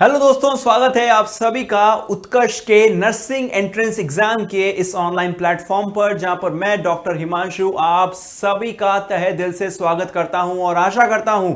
Hello दोस्तों, स्वागत है आप सभी का उत्कर्ष के नर्सिंग एंट्रेंस एग्जाम के इस ऑनलाइन प्लेटफॉर्म पर, जहां पर मैं डॉक्टर हिमांशु आप सभी का तहे दिल से स्वागत करता हूं और आशा करता हूं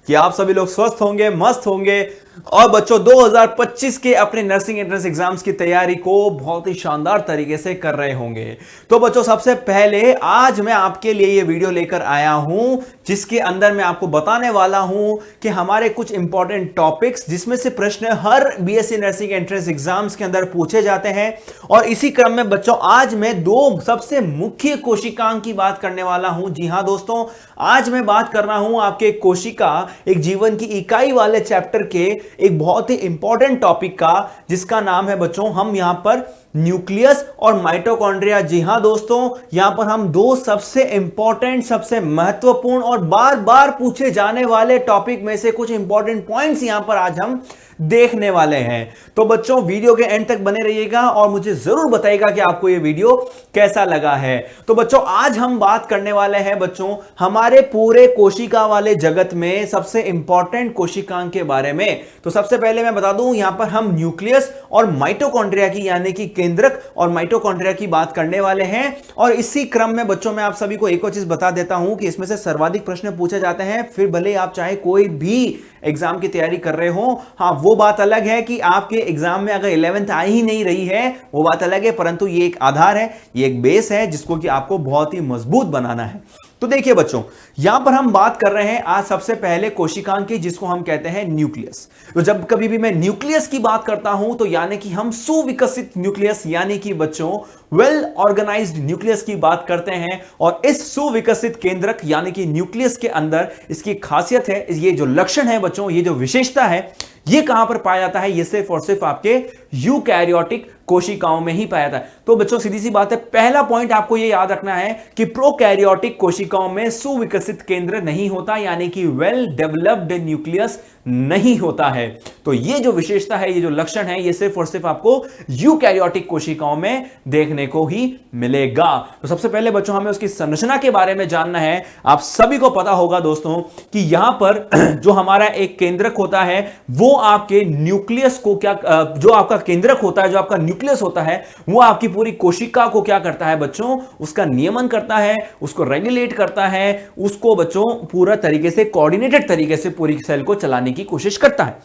कि आप सभी लोग स्वस्थ होंगे, मस्त होंगे और बच्चों 2025 के अपने नर्सिंग एंट्रेंस एग्जाम्स की तैयारी को बहुत ही शानदार तरीके से कर रहे होंगे। तो बच्चों सबसे पहले आज मैं आपके लिए ये वीडियो लेकर आया हूं जिसके अंदर मैं आपको बताने वाला हूं कि हमारे कुछ इंपॉर्टेंट टॉपिक्स जिसमें से प्रश्न हर बीएससी नर्सिंग एंट्रेंस एग्जाम्स के अंदर पूछे जाते हैं। और इसी क्रम में बच्चों आज मैं दो सबसे मुख्य कोशिकांग की बात करने वाला हूं। जी हां दोस्तों, आज मैं बात कर रहा हूं आपके कोशिका एक जीवन की इकाई वाले चैप्टर के एक बहुत ही इंपॉर्टेंट टॉपिक का, जिसका नाम है बच्चों हम यहां पर न्यूक्लियस और माइटोकॉन्ड्रिया। जी हां दोस्तों, यहां पर हम दो सबसे इंपॉर्टेंट, सबसे महत्वपूर्ण और बार बार पूछे जाने वाले टॉपिक में से कुछ इंपॉर्टेंट पॉइंट्स यहां पर आज हम देखने वाले हैं। तो बच्चों वीडियो के एंड तक बने रहिएगा और मुझे जरूर बताइएगा कि आपको यह वीडियो कैसा लगा है। तो बच्चों आज हम बात करने वाले हैं बच्चों हमारे पूरे कोशिका वाले जगत में सबसे इंपॉर्टेंट कोशिकांग के बारे में। तो सबसे पहले मैं बता दूं, यहां पर हम न्यूक्लियस और माइटोकॉन्ड्रिया की यानी कि केंद्रक और माइटोकॉन्ड्रिया की बात करने वाले हैं। और इसी क्रम में बच्चों मैं आप सभी को एक और चीज बता देता हूं कि इसमें से सर्वाधिक प्रश्न पूछे जाते हैं। फिर भले आप चाहे कोई भी एग्जाम की तैयारी कर रहे हो, हाँ वो बात अलग है कि आपके एग्जाम में अगर 11th आ ही नहीं रही है वो बात अलग है, परंतु ये एक आधार है, ये एक बेस है जिसको कि आपको बहुत ही मजबूत बनाना है। तो देखिए बच्चों, यहां पर हम बात कर रहे हैं आज सबसे पहले कोशिकांग की, जिसको हम कहते हैं न्यूक्लियस। तो जब कभी भी मैं न्यूक्लियस की बात करता हूं तो यानी कि हम सुविकसित न्यूक्लियस यानी कि बच्चों वेल ऑर्गेनाइज्ड न्यूक्लियस की बात करते हैं। और इस सुविकसित केंद्रक यानी कि न्यूक्लियस के अंदर इसकी खासियत है, ये जो लक्षण है बच्चों, ये जो विशेषता है, ये कहां पर पाया जाता है? ये सिर्फ और सिर्फ आपके यूकैरियोटिक कोशिकाओं में ही पाया जाता है। तो बच्चों सीधी सी बात है, पहला पॉइंट आपको ये याद रखना है कि प्रोकैरियोटिक कोशिकाओं में सुविकसित केंद्र नहीं होता, यानी कि वेल डेवलप्ड न्यूक्लियस नहीं होता है। तो ये जो विशेषता है, ये जो लक्षण है, ये सिर्फ और सिर्फ आपको यूकैरियोटिक कोशिकाओं में देखने को ही मिलेगा। तो सबसे पहले बच्चों हमें उसकी संरचना के बारे में जानना है। आप सभी को पता होगा दोस्तों कि यहां पर जो हमारा एक केंद्रक होता है वो आपके न्यूक्लियस को क्या, जो आपका केंद्रक होता है, जो आपका न्यूक्लियस होता है, वो आपकी पूरी कोशिका को क्या करता है बच्चों? उसका नियमन करता है, उसको रेगुलेट करता है, उसको बच्चों पूरा तरीके से कोऑर्डिनेटेड तरीके से पूरी सेल को चलाने की कोशिश करता है।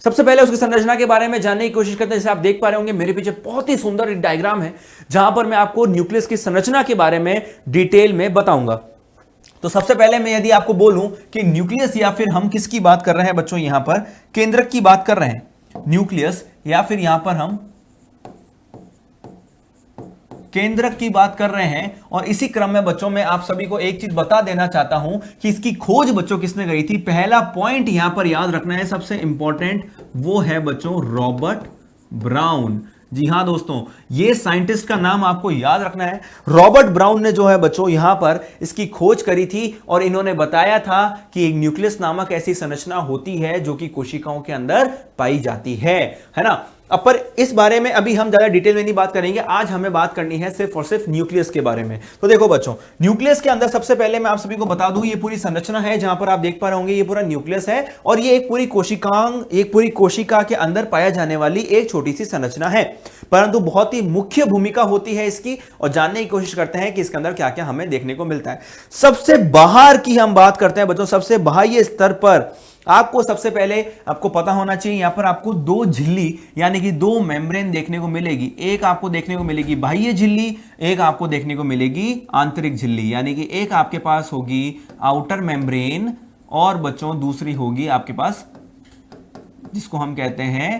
सबसे पहले उसकी संरचना के बारे में जानने की कोशिश करते हैं। जैसे आप देख पा रहे होंगे मेरे पीछे बहुत ही सुंदर एक डायग्राम है जहां पर मैं आपको न्यूक्लियस की संरचना के बारे में डिटेल में बताऊंगा। तो सबसे पहले मैं यदि आपको बोलूं कि न्यूक्लियस या फिर हम किसकी बात कर रहे हैं बच्चों, यहां पर केंद्रक की बात कर रहे हैं, न्यूक्लियस या फिर यहां पर हम केंद्रक की बात कर रहे हैं। और इसी क्रम में बच्चों मैं आप सभी को एक चीज बता देना चाहता हूं कि इसकी खोज बच्चों किसने करी थी। पहला पॉइंट यहां पर याद रखना है, सबसे इंपॉर्टेंट, वो है बच्चों रॉबर्ट ब्राउन। जी हां दोस्तों, ये साइंटिस्ट का नाम आपको याद रखना है। रॉबर्ट ब्राउन ने जो है बच्चों यहां पर इसकी खोज करी थी और इन्होंने बताया था कि एक न्यूक्लियस नामक ऐसी संरचना होती है जो कि कोशिकाओं के अंदर पाई जाती है ना। अब पर इस बारे में अभी हम ज्यादा डिटेल में नहीं बात करेंगे, आज हमें बात करनी है सिर्फ और सिर्फ न्यूक्लियस के बारे में। तो देखो बच्चों, न्यूक्लियस के अंदर सबसे पहले मैं आप सभी को बता दूं, ये पूरी संरचना है जहां पर आप देख पा रहे होंगे, ये पूरा न्यूक्लियस है और ये एक पूरी कोशिका के अंदर पाया जाने वाली एक छोटी सी संरचना है, परंतु बहुत ही मुख्य भूमिका होती है इसकी। और जानने की कोशिश करते हैं कि इसके अंदर क्या क्या हमें देखने को मिलता है। सबसे बाहर की हम बात करते हैं बच्चों, सबसे बाह्य स्तर पर आपको सबसे पहले आपको पता होना चाहिए, यहां पर आपको दो झिल्ली यानी कि दो मेम्ब्रेन देखने को मिलेगी। एक आपको देखने को मिलेगी बाह्य झिल्ली, एक आपको देखने को मिलेगी आंतरिक झिल्ली। यानी कि एक आपके पास होगी आउटर मेम्ब्रेन और बच्चों दूसरी होगी आपके पास जिसको हम कहते हैं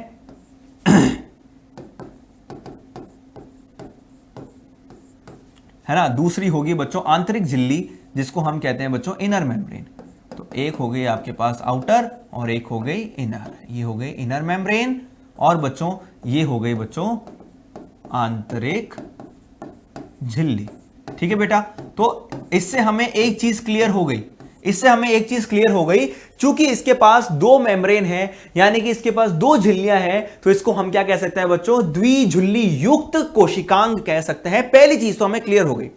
है ना, दूसरी होगी बच्चों आंतरिक झिल्ली जिसको हम कहते हैं बच्चों इनर मेम्ब्रेन। तो एक हो गई आपके पास आउटर और एक हो गई इनर, ये हो गई इनर मेम्ब्रेन और बच्चों ये हो गई बच्चों आंतरिक झिल्ली। ठीक है बेटा, तो इससे हमें एक चीज क्लियर हो गई, चूंकि इसके पास दो मेम्ब्रेन है यानी कि इसके पास दो झिल्लियां हैं, तो इसको हम क्या कह सकते हैं बच्चों? द्विझिल्ली युक्त कोशिकांग कह सकते हैं। पहली चीज तो हमें क्लियर हो गई।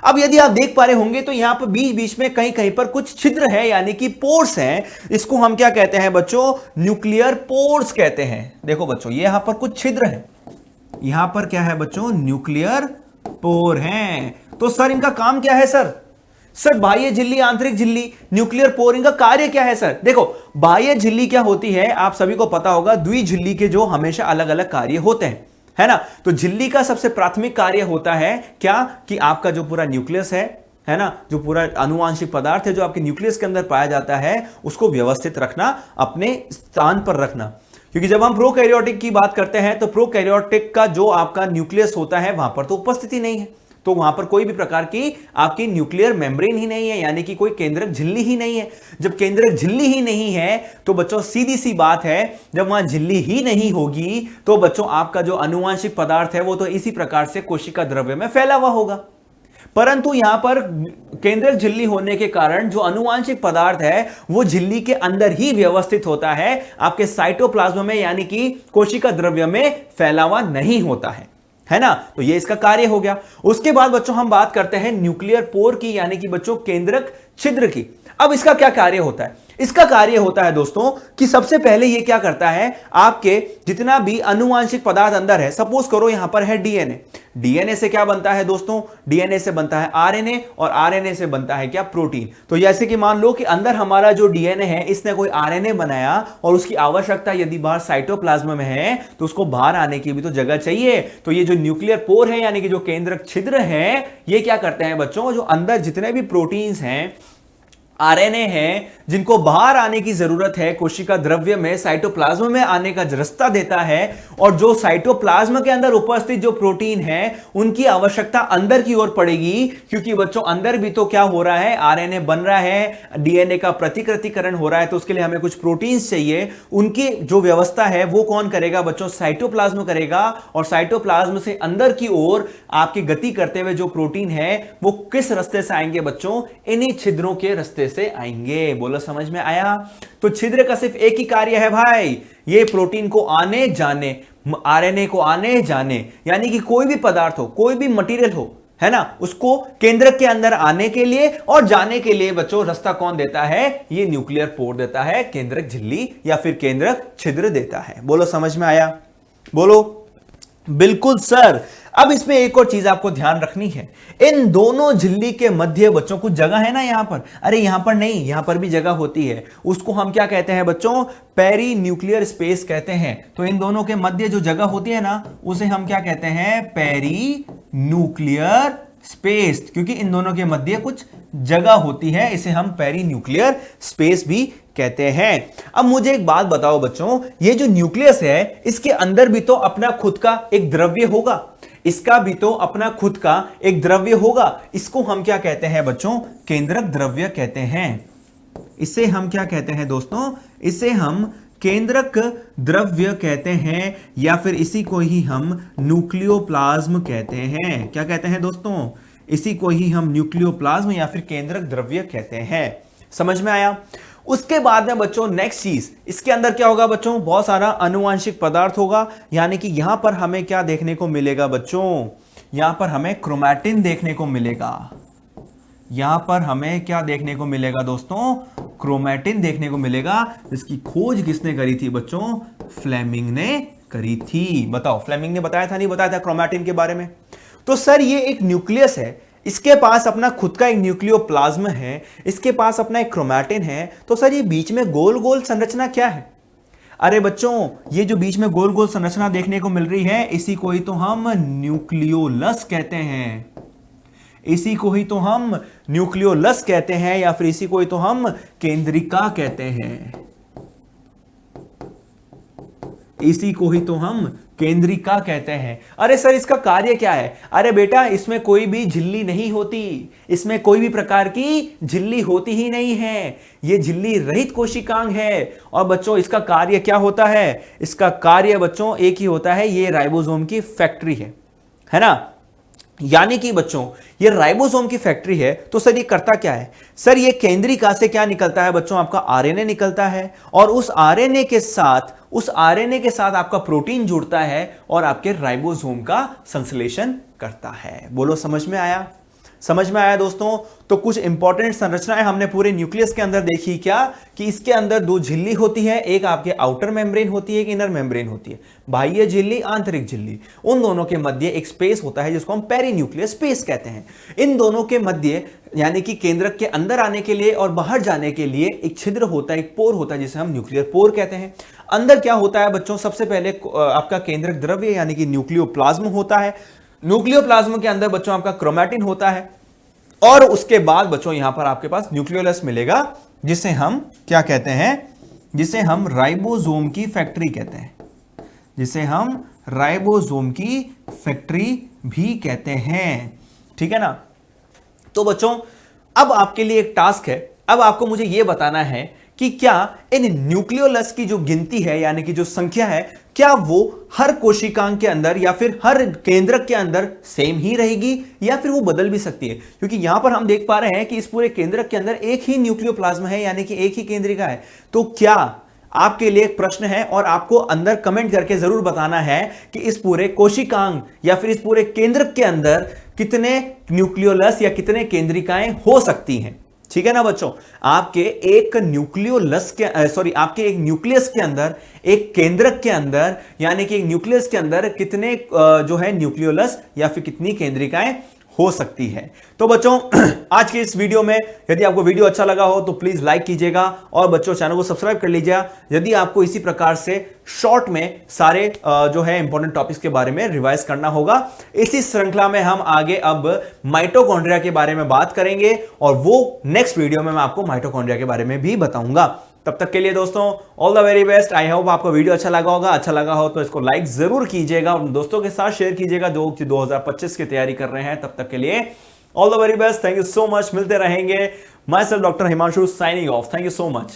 अब यदि आप देख पा रहे होंगे तो यहां पर बीच बीच में कहीं कहीं पर कुछ छिद्र है, यानी कि पोर्स हैं। इसको हम क्या कहते हैं बच्चों? न्यूक्लियर पोर्स कहते हैं। देखो बच्चों, ये यहां पर कुछ छिद्र है, यहां पर क्या है बच्चों? न्यूक्लियर पोर हैं। तो सर इनका काम क्या है सर? सर बाह्य झिल्ली, आंतरिक झिल्ली, न्यूक्लियर पोर, इनका कार्य क्या है सर? देखो, बाह्य झिल्ली क्या होती है आप सभी को पता होगा, द्विझिल्ली के जो हमेशा अलग अलग कार्य होते हैं, है ना। तो झिल्ली का सबसे प्राथमिक कार्य होता है क्या? कि आपका जो पूरा न्यूक्लियस है ना, जो पूरा आनुवांशिक पदार्थ है जो आपके न्यूक्लियस के अंदर पाया जाता है, उसको व्यवस्थित रखना, अपने स्थान पर रखना। क्योंकि जब हम प्रोकैरियोटिक की बात करते हैं तो प्रोकैरियोटिक का जो आपका न्यूक्लियस होता है वहां पर तो उपस्थिति नहीं है, तो वहां पर कोई भी प्रकार की आपकी न्यूक्लियर मेम्ब्रेन ही नहीं है, यानी कि कोई केंद्रक झिल्ली ही नहीं है। जब केंद्रक झिल्ली ही नहीं है तो बच्चों सीधी सी बात है, जब वहां झिल्ली ही नहीं होगी तो बच्चों आपका जो आनुवांशिक पदार्थ है वो तो इसी प्रकार से कोशिका द्रव्य में फैला हुआ होगा। परंतु यहां पर केंद्रक झिल्ली होने के कारण जो आनुवांशिक पदार्थ है वो झिल्ली के अंदर ही व्यवस्थित होता है, आपके साइटोप्लाज्म में यानी कि कोशिका द्रव्य में फैला हुआ नहीं होता है ना। तो ये इसका कार्य हो गया। उसके बाद बच्चों हम बात करते हैं न्यूक्लियर पोर की, यानी कि बच्चों केंद्रक छिद्र की। अब इसका क्या कार्य होता है? इसका कार्य होता है दोस्तों कि सबसे पहले ये क्या करता है, आपके जितना भी आनुवांशिक पदार्थ अंदर है, सपोज करो यहां पर है डीएनए। डीएनए से क्या बनता है दोस्तों? डीएनए से बनता है आरएनए, और आरएनए से बनता है क्या? प्रोटीन। तो जैसे कि मान लो कि अंदर हमारा जो डीएनए है इसने कोई आरएनए बनाया और उसकी आवश्यकता यदि बाहर साइटोप्लाज्म में है तो उसको बाहर आने की भी तो जगह चाहिए। तो ये जो न्यूक्लियर पोर है यानी कि जो केंद्रक छिद्र है, ये क्या करते हैं बच्चों? जो अंदर जितने भी प्रोटीन्स हैं, आरएनए हैं, जिनको बाहर आने की जरूरत है, कोशिका द्रव्य में साइटोप्लाज्म में आने का रास्ता देता है, और जो साइटोप्लाज्म के अंदर उपस्थित जो प्रोटीन है उनकी आवश्यकता अंदर की ओर पड़ेगी, क्योंकि बच्चों अंदर भी तो क्या हो रहा है? आरएनए बन रहा है, डीएनए का प्रतिकृतिकरण हो रहा है, तो उसके लिए हमें कुछ प्रोटीन्स चाहिए। उनकी जो व्यवस्था है वो कौन करेगा बच्चों? साइटोप्लाज्म करेगा। और साइटोप्लाज्म से अंदर की ओर आपकी गति करते हुए जो प्रोटीन है वो किस रास्ते से आएंगे बच्चों? इन्हीं छिद्रों के रास्ते से आएंगे। बोलो समझ में आया? तो छिद्र का सिर्फ एक ही कार्य है भाई, ये प्रोटीन को आने जाने, आरएनए को आने जाने, यानी कि कोई भी पदार्थ हो, कोई भी मटेरियल हो, है ना, उसको केंद्रक के अंदर आने के लिए और जाने के लिए बच्चों रास्ता कौन देता है? ये न्यूक्लियर पोर देता है, केंद्रक झिल्ली या फिर केंद्रक छिद्र देता है। बोलो समझ में आया? बोलो बिल्कुल सर। अब इसमें एक और चीज आपको ध्यान रखनी है, इन दोनों झिल्ली के मध्य बच्चों कुछ जगह है ना यहां पर, अरे यहां पर नहीं, यहां पर भी जगह होती है, उसको हम क्या कहते हैं बच्चों? पेरी न्यूक्लियर स्पेस कहते हैं। तो इन दोनों के मध्य जो जगह होती है ना उसे हम क्या कहते हैं? पेरी न्यूक्लियर स्पेस, क्योंकि इन दोनों के मध्य कुछ जगह होती है, इसे हम पेरी न्यूक्लियर स्पेस भी कहते हैं। अब मुझे एक बात बताओ बच्चों, ये जो न्यूक्लियस है इसके अंदर भी तो अपना खुद का एक द्रव्य होगा, इसका भी तो अपना खुद का एक द्रव्य होगा। इसको हम क्या कहते हैं बच्चों? केंद्रक द्रव्य कहते हैं। इसे हम क्या कहते हैं दोस्तों? इसे हम केंद्रक द्रव्य कहते हैं, या फिर इसी को ही हम न्यूक्लियोप्लाज्म कहते हैं। क्या कहते हैं दोस्तों? इसी को ही हम न्यूक्लियोप्लाज्म या फिर केंद्रक द्रव्य कहते हैं। समझ में आया? उसके बाद में बच्चों नेक्स्ट चीज, इसके अंदर क्या होगा बच्चों? बहुत सारा आनुवांशिक पदार्थ होगा, यानी कि यहां पर हमें क्या देखने को मिलेगा बच्चों? यहां पर हमें क्रोमैटिन देखने को मिलेगा। यहां पर हमें क्या देखने को मिलेगा दोस्तों? क्रोमैटिन देखने को मिलेगा, जिसकी खोज किसने करी थी बच्चों? फ्लेमिंग ने करी थी। बताओ, फ्लेमिंग ने बताया था नहीं बताया था क्रोमैटिन के बारे में? तो सर ये एक न्यूक्लियस है, इसके पास अपना खुद का एक न्यूक्लियोप्लाज्म है, इसके पास अपना एक क्रोमैटिन है, तो सर ये बीच में गोल गोल संरचना क्या है? अरे बच्चों, ये जो बीच में गोल गोल संरचना देखने को मिल रही है इसी को ही तो हम न्यूक्लियोलस कहते हैं। इसी को ही तो हम न्यूक्लियोलस कहते हैं, या फिर इसी को ही तो हम केंद्रिका कहते हैं। इसी को ही तो हम केंद्रिका कहते हैं। अरे सर इसका कार्य क्या है? अरे बेटा, इसमें कोई भी झिल्ली नहीं होती, इसमें कोई भी प्रकार की झिल्ली होती ही नहीं है, ये झिल्ली रहित कोशिकांग है। और बच्चों इसका कार्य क्या होता है? इसका कार्य बच्चों एक ही होता है, ये राइबोसोम की फैक्ट्री है ना। यानी कि बच्चों ये राइबोसोम की फैक्ट्री है। तो सर ये करता क्या है? सर ये केंद्रिका से क्या निकलता है बच्चों? आपका आरएनए निकलता है, और उस आरएनए के साथ आपका प्रोटीन जुड़ता है और आपके राइबोसोम का संश्लेषण करता है। बोलो समझ में आया? समझ में आया दोस्तों? तो कुछ इंपॉर्टेंट संरचनाएं हमने पूरे न्यूक्लियस के अंदर देखी। क्या कि इसके अंदर दो झिल्ली होती है, एक आपके आउटर मेम्ब्रेन होती है, एक इनर मेम्ब्रेन होती है, बाह्य झिल्ली, आंतरिक झिल्ली। उन दोनों के मध्य एक स्पेस होता है जिसको हम पेरीन्यूक्लियर स्पेस कहते हैं। इन दोनों के मध्य यानी कि केंद्रक के अंदर आने के लिए और बाहर जाने के लिए एक छिद्र होता है, एक पोर होता है जिसे हम न्यूक्लियर पोर कहते हैं। अंदर क्या होता है बच्चों? सबसे पहले आपका केंद्रक द्रव्य यानी कि न्यूक्लियोप्लाज्म होता है। न्यूक्लियोप्लाज्म के अंदर बच्चों आपका क्रोमैटिन होता है और उसके बाद बच्चों यहां पर आपके पास न्यूक्लियोलस मिलेगा जिसे हम क्या कहते हैं? जिसे हम राइबोसोम की फैक्ट्री कहते हैं, जिसे हम राइबोसोम की फैक्ट्री भी कहते हैं। ठीक है ना? तो बच्चों अब आपके लिए एक टास्क है। अब आपको मुझे यह बताना है कि क्या इन न्यूक्लियोलस की जो गिनती है यानी कि जो संख्या है, क्या वो हर कोशिकांग के अंदर या फिर हर केंद्रक के अंदर सेम ही रहेगी या फिर वो बदल भी सकती है? क्योंकि यहां पर हम देख पा रहे हैं कि इस पूरे केंद्रक के अंदर एक ही न्यूक्लियोप्लाज्म है यानी कि एक ही केंद्रिका है। तो क्या आपके लिए एक प्रश्न है और आपको अंदर कमेंट करके जरूर बताना है कि इस पूरे कोशिकांग या फिर इस पूरे केंद्रक के अंदर कितने न्यूक्लियोलस या कितने केंद्रिकाएं हो सकती हैं। ठीक है ना बच्चों? आपके एक न्यूक्लियोलस के आपके एक न्यूक्लियस के अंदर, एक केंद्रक के अंदर यानी कि एक न्यूक्लियस के अंदर कितने जो है न्यूक्लियोलस या फिर कितनी केंद्रिकाएं हो सकती है। तो बच्चों आज के इस वीडियो में यदि आपको वीडियो अच्छा लगा हो तो प्लीज लाइक कीजिएगा और बच्चों चैनल को सब्सक्राइब कर लीजिएगा यदि आपको इसी प्रकार से शॉर्ट में सारे जो है इंपॉर्टेंट टॉपिक्स के बारे में रिवाइज करना होगा। इसी श्रृंखला में हम आगे अब माइटोकॉन्ड्रिया के बारे में बात करेंगे और वो नेक्स्ट वीडियो में मैं आपको माइटोकॉन्ड्रिया के बारे में भी बताऊंगा। तब तक के लिए दोस्तों all the very best. I hope आपको वीडियो अच्छा लगा होगा। अच्छा लगा हो तो इसको लाइक जरूर कीजिएगा और दोस्तों के साथ शेयर कीजिएगा जो 2025 की तैयारी कर रहे हैं। तब तक के लिए all the very best. Thank you so much. मिलते रहेंगे। My self doctor Himanshu signing off. Thank you so much.